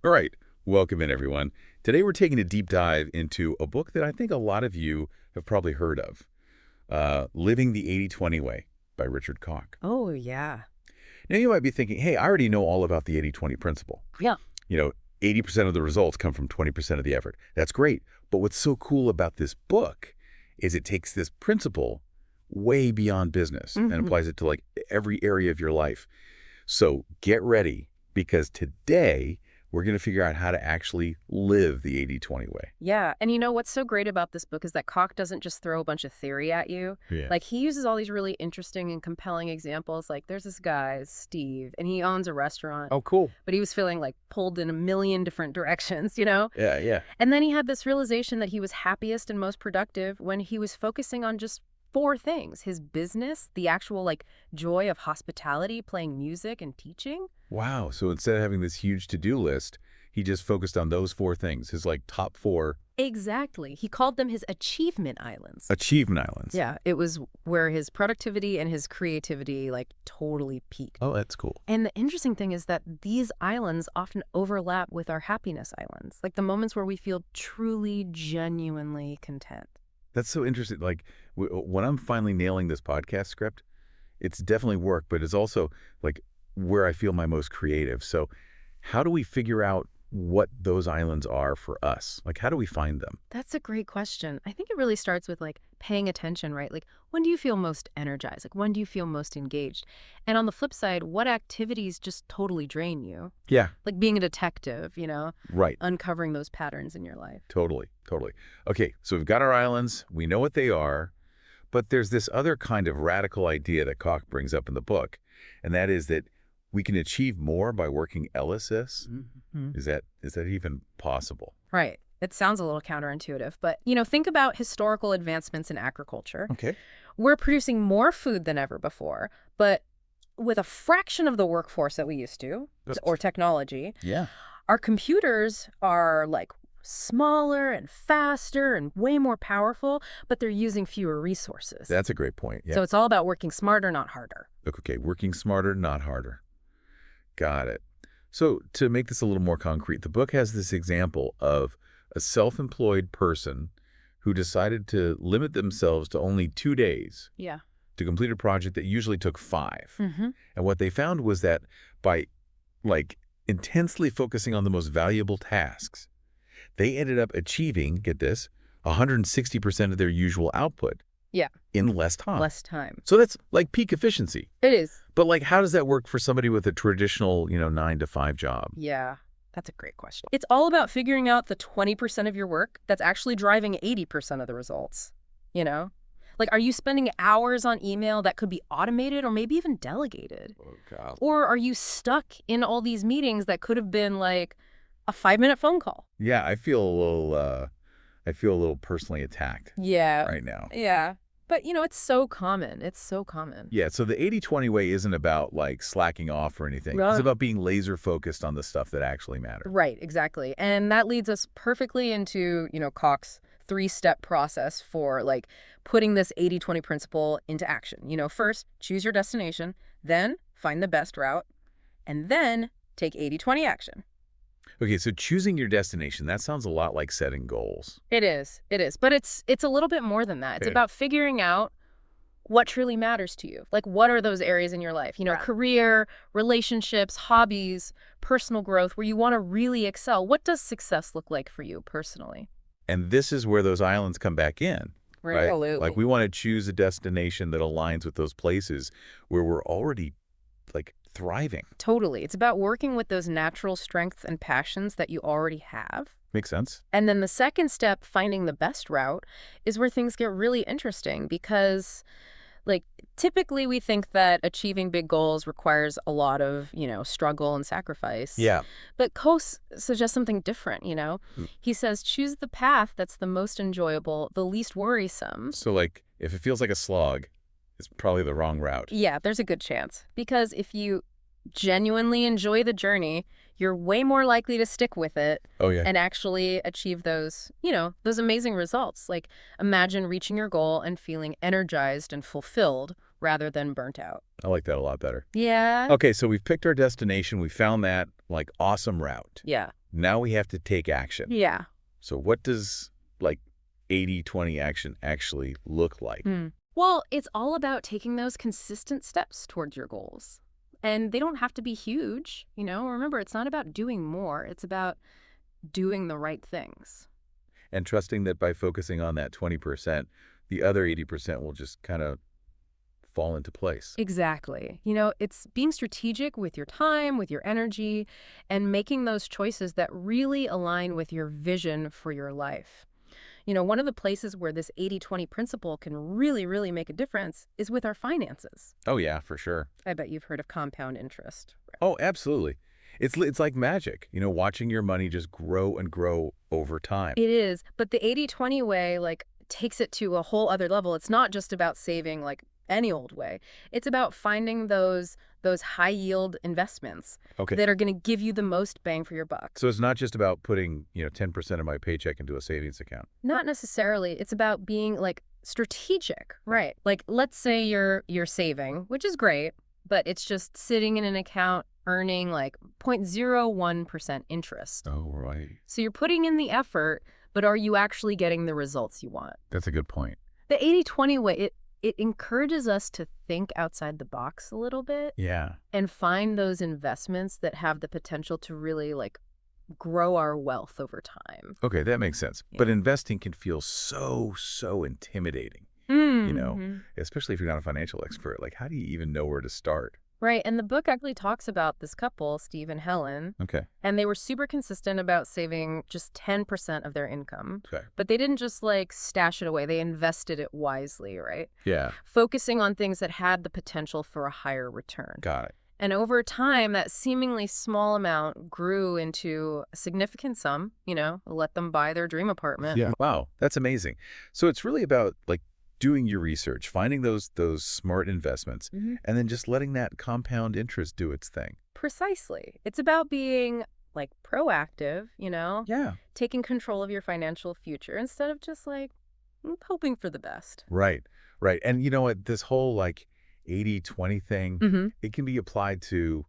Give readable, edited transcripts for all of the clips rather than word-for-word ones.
All right, welcome in everyone. Today we're taking a deep dive into a book that I think a lot of you have probably heard of, Living the 80-20 Way by Richard Koch. Oh, yeah. Now you might be thinking, hey, I already know all about the 80-20 principle. Yeah. You know, 80% of the results come from 20% of the effort. That's great. But what's so cool about this book is it takes this principle way beyond business and applies it to like every area of your life. So get ready because today we're going to figure out how to actually live the 80-20 way. Yeah. And you know what's so great about this book is that Koch doesn't just throw a bunch of theory at you. Yeah. Like, he uses all these really interesting and compelling examples. Like, there's this guy, Steve, and he owns a restaurant. Oh, cool. But he was feeling like pulled in a million different directions, you know? Yeah, yeah. And then he had this realization that he was happiest and most productive when he was focusing on just four things: his business, the actual like joy of hospitality, playing music and teaching. Wow. So instead of having this huge to-do list, he just focused on those four things, his like top four Exactly. He called them his achievement islands. achievement islands. Yeah, it was where his productivity and his creativity like totally peaked. Oh, that's cool. And the interesting thing is that these islands often overlap with our happiness islands, like the moments where we feel truly, genuinely content. That's so interesting. Like when I'm finally nailing this podcast script, it's definitely work, but it's also like where I feel my most creative. So how do we figure out what those islands are for us? Like, how do we find them? That's a great question. I think it really starts with like paying attention, right? Like, when do you feel most energized? Like, when do you feel most engaged? And on the flip side, what activities just totally drain you? Yeah, Like being a detective, you know, right. uncovering those patterns in your life. Totally, totally. Okay, so we've got our islands. We know what they are. But there's this other kind of radical idea that Koch brings up in the book, and that is that we can achieve more by working LSS. Is that even possible? Right. It sounds a little counterintuitive, but, you know, think about historical advancements in agriculture. Okay. We're producing more food than ever before, but with a fraction of the workforce that we used to, or technology. Yeah. Our computers are like smaller and faster and way more powerful, but they're using fewer resources. That's a great point. Yeah. So it's all about working smarter, not harder. Okay, working smarter, not harder. Got it. So to make this a little more concrete, the book has this example of a self-employed person who decided to limit themselves to only 2 days Yeah. to complete a project that usually took 5. And what they found was that by like intensely focusing on the most valuable tasks, they ended up achieving, get this, 160% of their usual output. Yeah. In less time. Less time. So that's like peak efficiency. It is. But like, how does that work for somebody with a traditional, 9-to-5 job? Yeah. That's a great question. It's all about figuring out the 20% of your work that's actually driving 80% of the results, you know? Like, are you spending hours on email that could be automated or maybe even delegated? Oh, God. Or are you stuck in all these meetings that could have been like a 5-minute phone call? Yeah, I feel a little personally attacked Yeah. right now. Yeah. But, you know, it's so common. It's so common. Yeah, so the 80-20 way isn't about like slacking off or anything. Right. It's about being laser focused on the stuff that actually matters. Right, exactly. And that leads us perfectly into, you know, Cox's 3-step process for like putting this 80-20 principle into action. You know, first, choose your destination, then find the best route, and then take 80-20 action. Okay, so choosing your destination, that sounds a lot like setting goals. It is. It is. But it's a little bit more than that. It's Okay. about figuring out what truly matters to you. Like, what are those areas in your life? You know, Right. career, relationships, hobbies, personal growth, where you want to really excel. What does success look like for you personally? And this is where those islands come back in. Right? Absolutely. Like we want to choose a destination that aligns with those places where we're already like thriving. Totally. It's about working with those natural strengths and passions that you already have. Makes sense? And then the second step, finding the best route, is where things get really interesting because, like, typically we think that achieving big goals requires a lot of, you know, struggle and sacrifice. Yeah. But Koch suggests something different, you know? Mm. He says, choose the path that's the most enjoyable, the least worrisome. So like if it feels like a slog, it's probably the wrong route. Yeah, there's a good chance. Because if you genuinely enjoy the journey, you're way more likely to stick with it Oh yeah. and actually achieve those, you know, those amazing results. Like, imagine reaching your goal and feeling energized and fulfilled rather than burnt out. I like that a lot better. Yeah. Okay, so we've picked our destination. We found that, like, awesome route. Yeah. Now we have to take action. Yeah. So what does, like, 80-20 action actually look like? Well, it's all about taking those consistent steps towards your goals. And they don't have to be huge, you know? Remember, it's not about doing more. It's about doing the right things. And trusting that by focusing on that 20%, the other 80% will just kind of fall into place. Exactly. You know, it's being strategic with your time, with your energy, and making those choices that really align with your vision for your life. You know, one of the places where this 80-20 principle can really, really make a difference is with our finances. Oh, yeah, for sure. I bet you've heard of compound interest. Oh, absolutely. It's like magic, watching your money just grow and grow over time. It is, but the 80-20 way, like, takes it to a whole other level. It's not just about saving, like, any old way. It's about finding those high-yield investments that are going to give you the most bang for your buck. So it's not just about putting, 10% of my paycheck into a savings account. Not necessarily. It's about being, like, strategic, right? Like, let's say you're saving, which is great, but it's just sitting in an account earning, like, 0.01% interest. Oh, right. So you're putting in the effort, but are you actually getting the results you want? That's a good point. The 80-20 way, it encourages us to think outside the box a little bit. Yeah. And find those investments that have the potential to really, like, grow our wealth over time. Okay, that makes sense. Yeah. But investing can feel so intimidating, especially if you're not a financial expert. Like, how do you even know where to start? Right, and the book actually talks about this couple, Steve and Helen. Okay. And they were super consistent about saving just 10% of their income. Okay. But they didn't just, like, stash it away. They invested it wisely, right? Yeah. Focusing on things that had the potential for a higher return. Got it. And over time, that seemingly small amount grew into a significant sum, let them buy their dream apartment. Yeah. Wow, that's amazing. So it's really about, like, doing your research, finding those smart investments, and then just letting that compound interest do its thing. Precisely. It's about being, like, proactive, Yeah. taking control of your financial future instead of just, like, hoping for the best. Right. And you know what? This whole, like, 80-20 thing, it can be applied to,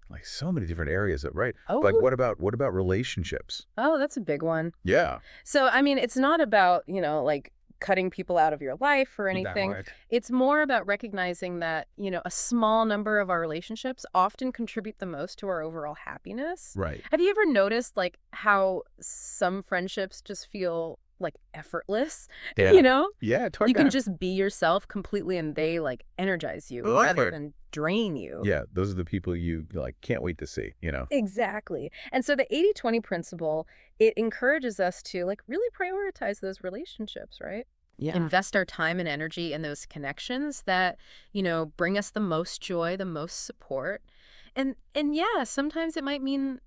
like, so many different areas, right? Oh. Like, what about relationships? Oh, that's a big one. Yeah. So, I mean, it's not about, like, cutting people out of your life or anything. Right. It's more about recognizing that, a small number of our relationships often contribute the most to our overall happiness. Right. Have you ever noticed, like, how some friendships just feel, like, effortless? Yeah. Yeah, You can just be yourself completely and they, like, energize you rather than drain you. Yeah, those are the people you, like, can't wait to see, Exactly. And so the 80-20 principle, it encourages us to, like, really prioritize those relationships, right? Yeah. Invest our time and energy in those connections that, bring us the most joy, the most support. And yeah, sometimes it might mean,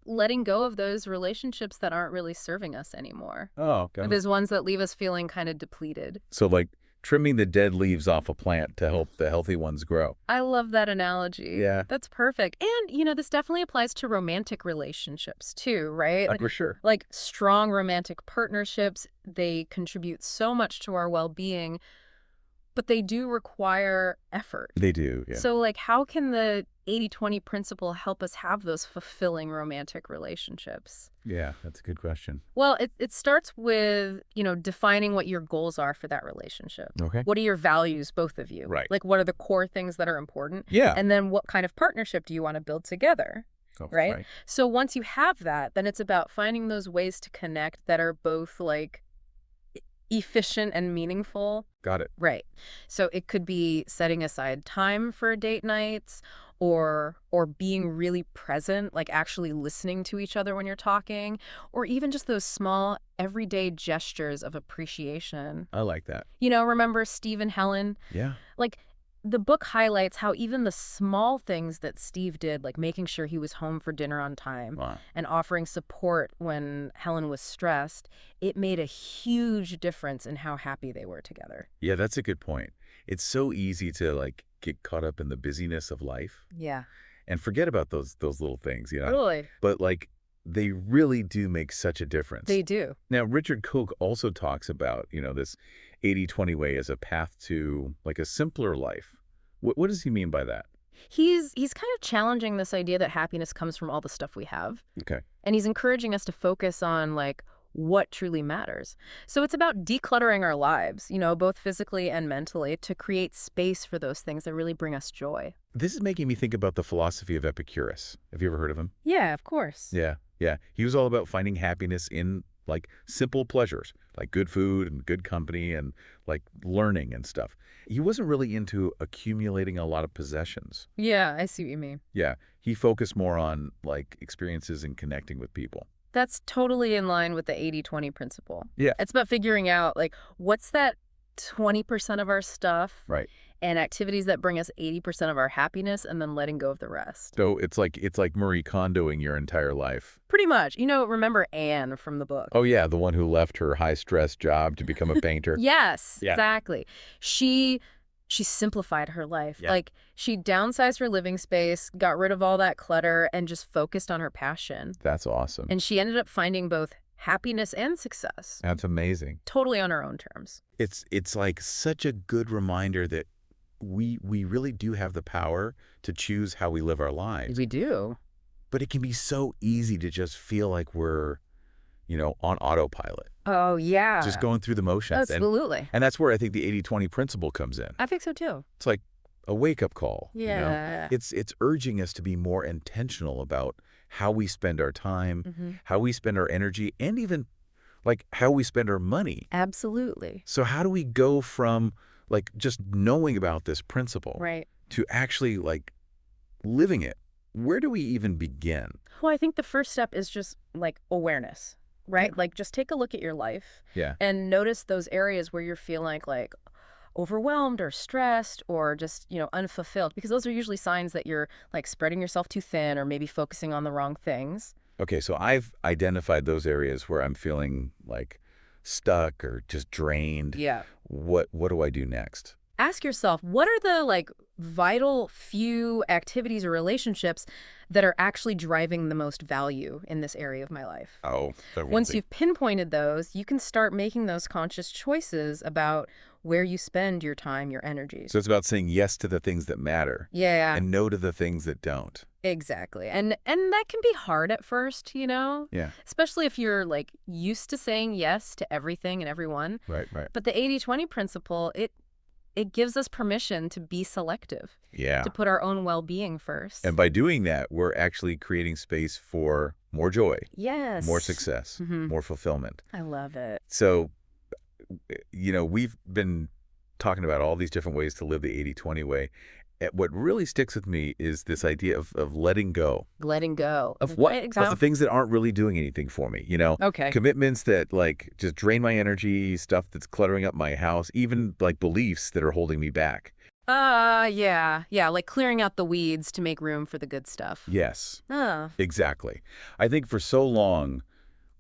letting go of those relationships that aren't really serving us anymore. Oh, got it. There's ones that leave us feeling kind of depleted. So, like, trimming the dead leaves off a plant to help the healthy ones grow. I love that analogy. Yeah. That's perfect. And, this definitely applies to romantic relationships too, right? For sure. Like strong romantic partnerships, they contribute so much to our well-being, but they do require effort. They do, yeah. So, like, how can the 80-20 principle help us have those fulfilling romantic relationships? Yeah, that's a good question. Well, it starts with, defining what your goals are for that relationship. Okay. What are your values, both of you? Right. Like, what are the core things that are important? Yeah. And then what kind of partnership do you want to build together? Oh, right? So once you have that, then it's about finding those ways to connect that are both, like, efficient and meaningful. Got it. Right. So it could be setting aside time for date nights or being really present, like actually listening to each other when you're talking, or even just those small everyday gestures of appreciation. I like that. Remember Steve and Helen? Yeah. Like, the book highlights how even the small things that Steve did, like making sure he was home for dinner on time and offering support when Helen was stressed, it made a huge difference in how happy they were together. Yeah, that's a good point. It's so easy to, like, get caught up in the busyness of life. Yeah. And forget about those little things, Totally. But, like, they really do make such a difference. They do. Now, Richard Koch also talks about, this 80-20 way as a path to like a simpler life. What does he mean by that? He's kind of challenging this idea that happiness comes from all the stuff we have. Okay. And he's encouraging us to focus on like what truly matters. So it's about decluttering our lives, both physically and mentally, to create space for those things that really bring us joy. This is making me think about the philosophy of Epicurus. Have you ever heard of him? Yeah, of course. Yeah. He was all about finding happiness in like simple pleasures, like good food and good company and like learning and stuff. He wasn't really into accumulating a lot of possessions. Yeah, I see what you mean. Yeah. He focused more on like experiences and connecting with people. That's totally in line with the 80-20 principle. Yeah. It's about figuring out, like, what's that 20% of our stuff Right. and activities that bring us 80% of our happiness, and then letting go of the rest. So it's like Marie Kondoing your entire life. Pretty much. Remember Anne from the book? Oh, yeah, the one who left her high-stress job to become a painter. Yes, Yeah. exactly. She simplified her life. Yeah. Like, she downsized her living space, got rid of all that clutter, and just focused on her passion. That's awesome. And she ended up finding both happiness and success. That's amazing. Totally on her own terms. It's like such a good reminder that we really do have the power to choose how we live our lives. We do. But it can be so easy to just feel like we're, on autopilot, Oh, yeah. just going through the motions. Absolutely. And that's where I think the 80-20 principle comes in. I think so, too. It's like a wake-up call. Yeah. It's urging us to be more intentional about how we spend our time, how we spend our energy, and even like how we spend our money. Absolutely. So how do we go from like just knowing about this principle Right. to actually like living it? Where do we even begin? Well, I think the first step is just like awareness, right? Like, just take a look at your life Yeah. and notice those areas where you're feeling like overwhelmed or stressed or just, unfulfilled, because those are usually signs that you're like spreading yourself too thin or maybe focusing on the wrong things. Okay, so I've identified those areas where I'm feeling like stuck or just drained. Yeah. What do I do next? Ask yourself, what are the like vital few activities or relationships that are actually driving the most value in this area of my life? Oh, Once you've pinpointed those, you can start making those conscious choices about where you spend your time, your energies. So it's about saying yes to the things that matter Yeah, and no to the things that don't. exactly. And that can be hard at first, Yeah. especially if you're like used to saying yes to everything and everyone. Right. But the 80-20 principle, it gives us permission to be selective, Yeah. to put our own well-being first. And by doing that, we're actually creating space for more joy, Yes. more success, Mhm. more fulfillment. I love it. So, we've been talking about all these different ways to live the 80-20 way. What really sticks with me is this idea of letting go Letting go. of what? Of the Exactly. things that aren't really doing anything for me, Okay. Commitments that like just drain my energy, stuff that's cluttering up my house, even like beliefs that are holding me back. Yeah. Yeah, like clearing out the weeds to make room for the good stuff. Yes, Oh, exactly. I think for so long,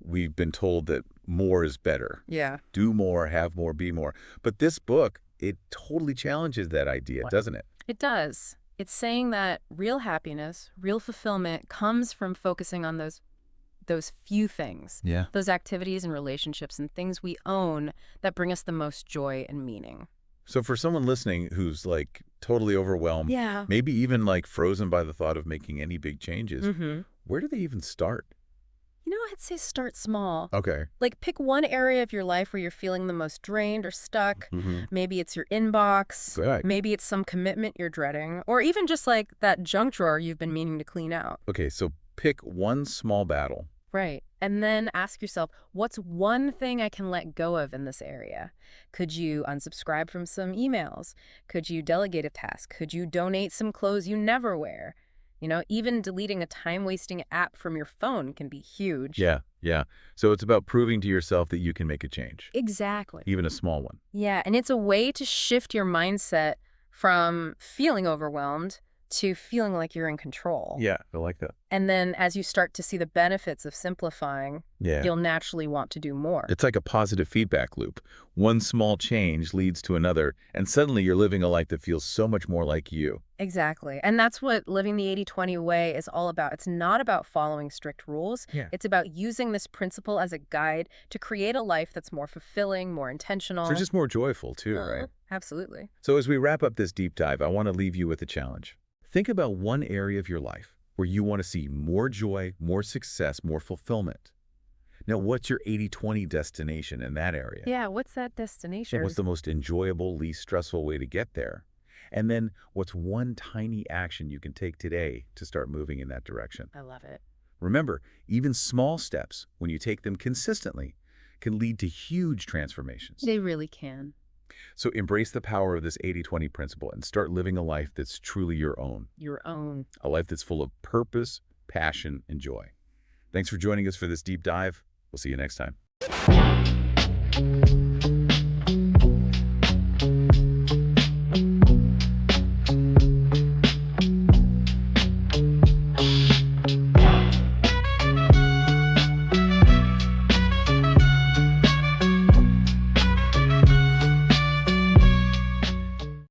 we've been told that more is better. yeah. Do more, have more, be more. But this book, it totally challenges that idea, doesn't it? It does. It's saying that real happiness, real fulfillment comes from focusing on those few things. Yeah. Those activities and relationships and things we own that bring us the most joy and meaning. So for someone listening who's like totally overwhelmed, Yeah. maybe even like frozen by the thought of making any big changes, where do they even start? I'd say start small. Okay. Like, pick one area of your life where you're feeling the most drained or stuck. Mm-hmm. Maybe it's your inbox. Right. Maybe it's some commitment you're dreading. Or even just like that junk drawer you've been meaning to clean out. Okay, so pick one small battle. Right. And then ask yourself, what's one thing I can let go of in this area? Could you unsubscribe from some emails? Could you delegate a task? Could you donate some clothes you never wear? Even deleting a time-wasting app from your phone can be huge. Yeah. So it's about proving to yourself that you can make a change, Exactly. even a small one. Yeah, and it's a way to shift your mindset from feeling overwhelmed to feeling like you're in control. Yeah, I like that. And then as you start to see the benefits of simplifying, Yeah. you'll naturally want to do more. It's like a positive feedback loop. One small change leads to another, and suddenly you're living a life that feels so much more like you. Exactly. And that's what living the 80-20 way is all about. It's not about following strict rules. Yeah. It's about using this principle as a guide to create a life that's more fulfilling, more intentional. So just more joyful too, right? Absolutely. So as we wrap up this deep dive, I want to leave you with a challenge. Think about one area of your life where you want to see more joy, more success, more fulfillment. Now, what's your 80-20 destination in that area? Yeah, what's that destination? What's the most enjoyable, least stressful way to get there? And then what's one tiny action you can take today to start moving in that direction? I love it. Remember, even small steps, when you take them consistently, can lead to huge transformations. They really can. So embrace the power of this 80-20 principle and start living a life that's truly your own. Your own. A life that's full of purpose, passion, and joy. Thanks for joining us for this deep dive. We'll see you next time.